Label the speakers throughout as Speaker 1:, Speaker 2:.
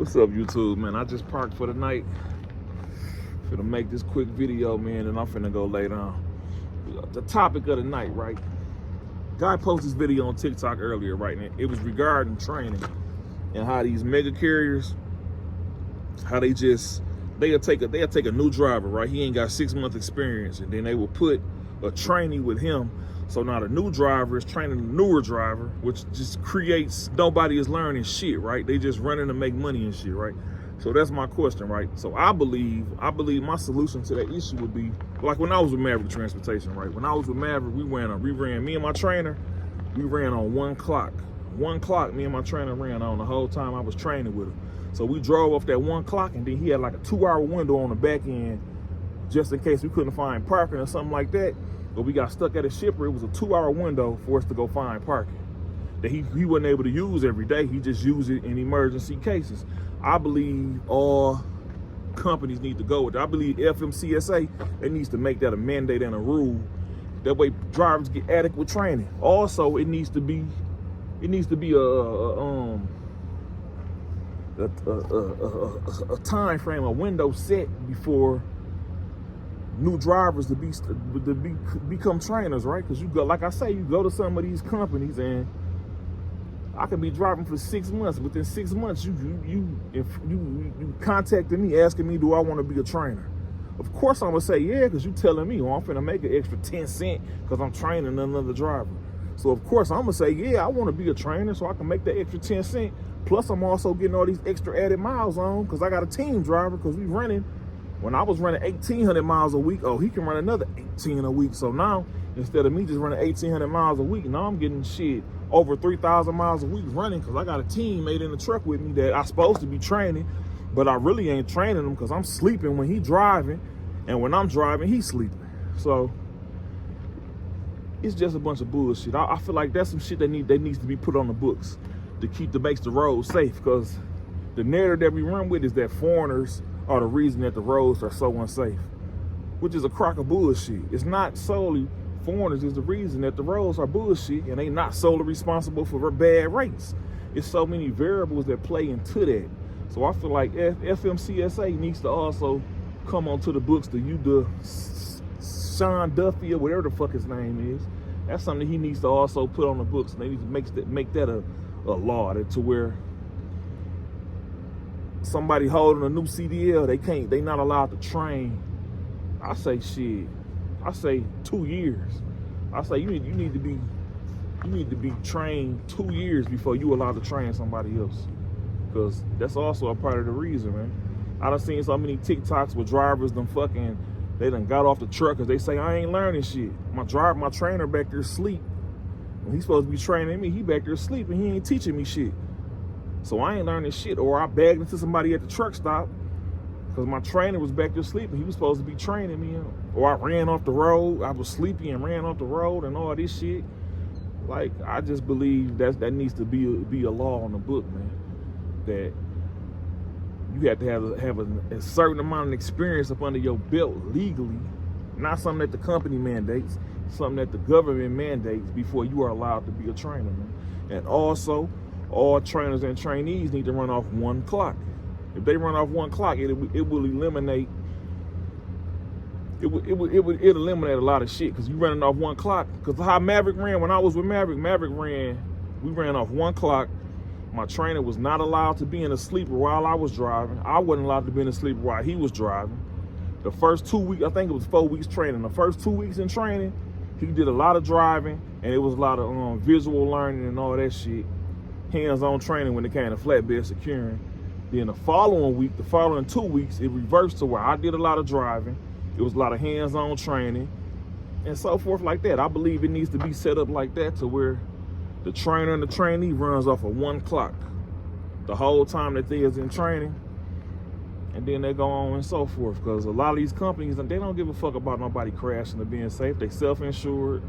Speaker 1: What's up, YouTube, man? I just parked for the night. Finna make this quick video, man, and I'm finna go lay down. The topic of the night, right? Guy posted this video on TikTok earlier, right? And it was regarding training and how these mega carriers, how they'll take a new driver, right? He ain't got 6 months experience, and then they will put a trainee with him. So now the new driver is training the newer driver, which just creates, nobody is learning shit, right? They just running to make money and shit, right? So that's my question, right? So I believe my solution to that issue would be, like when I was with Maverick Transportation, right? When I was with Maverick, we ran, me and my trainer, we ran on 1 clock. 1 clock, me and my trainer ran on the whole time I was training with him. So we drove off that 1 clock, and then he had like a 2-hour window on the back end, just in case we couldn't find parking or something like that. But we got stuck at a shipper. It was a 2-hour window for us to go find parking that he wasn't able to use every day. He just used it in emergency cases. I believe all companies need to go with it. I believe FMCSA, they needs to make that a mandate and a rule. That way drivers get adequate training. Also, it needs to be a time frame, a window set before new drivers to become trainers, right? Because you go, like I say, you go to some of these companies and I can be driving for 6 months. Within 6 months, you contacted me asking me, do I want to be a trainer? Of course I'm gonna say yeah, because you telling me, I'm finna make an extra 10 cents because I'm training another driver. So of course I'm gonna say yeah, I want to be a trainer so I can make that extra 10 cents. Plus I'm also getting all these extra added miles on because I got a team driver, because we running. When I was running 1,800 miles a week, oh, he can run another 18 a week. So now, instead of me just running 1,800 miles a week, now I'm getting shit over 3,000 miles a week running, because I got a teammate in the truck with me that I'm supposed to be training, but I really ain't training him because I'm sleeping when he driving, and when I'm driving, he's sleeping. So it's just a bunch of bullshit. I feel like that's some shit that needs to be put on the books to makes the road safe, because the narrative that we run with is that foreigners are the reason that the roads are so unsafe, which is a crock of bullshit. It's not solely foreigners is the reason that the roads are bullshit, and they not solely responsible for bad rates. It's so many variables that play into that. So I feel like FMCSA needs to also come onto the books, the Sean Duffy or whatever the fuck his name is. That's something he needs to also put on the books, and they need to make that a law, to where somebody holding a new CDL, they not allowed to train. I say 2 years. I say you need to be trained 2 years before you allowed to train somebody else, because that's also a part of the reason, man. I done seen so many TikToks with drivers they done got off the truck because they say I ain't learning shit. My trainer back there asleep. When he's supposed to be training me, he back there asleep and he ain't teaching me shit. So I ain't learning shit. Or I bagged into somebody at the truck stop because my trainer was back there sleeping. He was supposed to be training me. Or I ran off the road. I was sleepy and ran off the road and all this shit. Like, I just believe that needs to be a law on the book, man. That you have to have a certain amount of experience up under your belt legally. Not something that the company mandates. Something that the government mandates before you are allowed to be a trainer, man. And also, all trainers and trainees need to run off 1 clock. If they run off 1 clock, it will eliminate. It would eliminate a lot of shit, because you running off 1 clock. Because how Maverick ran when I was with Maverick, we ran off 1 clock. My trainer was not allowed to be in a sleeper while I was driving. I wasn't allowed to be in a sleeper while he was driving. The first 2 weeks, I think it was 4 weeks training. The first 2 weeks in training, he did a lot of driving, and it was a lot of visual learning and all that shit. Hands-on training when it came to flatbed securing. Then the following 2 weeks, it reversed to where I did a lot of driving. It was a lot of hands-on training and so forth like that. I believe it needs to be set up like that, to where the trainer and the trainee runs off of 1 clock the whole time that they is in training, and then they go on and so forth. Because a lot of these companies, they don't give a fuck about nobody crashing or being safe. They self-insured,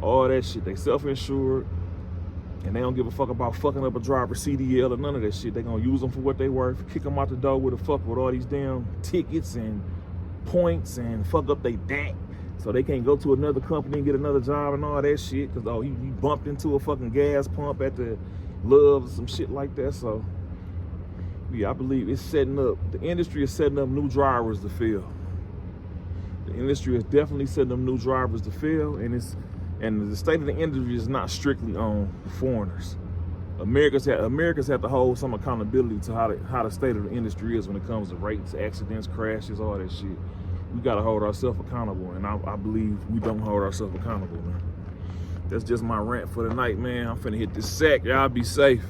Speaker 1: all that shit. They self-insured. And they don't give a fuck about fucking up a driver's CDL or none of that shit. They gonna use them for what they worth, kick them out the door with all these damn tickets and points, and fuck up they DAC so they can't go to another company and get another job and all that shit, because he bumped into a fucking gas pump at the Loves or some shit like that. So Yeah, I believe it's setting up. The industry is setting up new drivers to fill. The industry is definitely setting up new drivers to fill, and the state of the industry is not strictly on foreigners. America's had to hold some accountability to how the state of the industry is when it comes to rates, accidents, crashes, all that shit. We gotta hold ourselves accountable, and I believe we don't hold ourselves accountable, man. That's just my rant for the night, man. I'm finna hit this sack. Y'all be safe.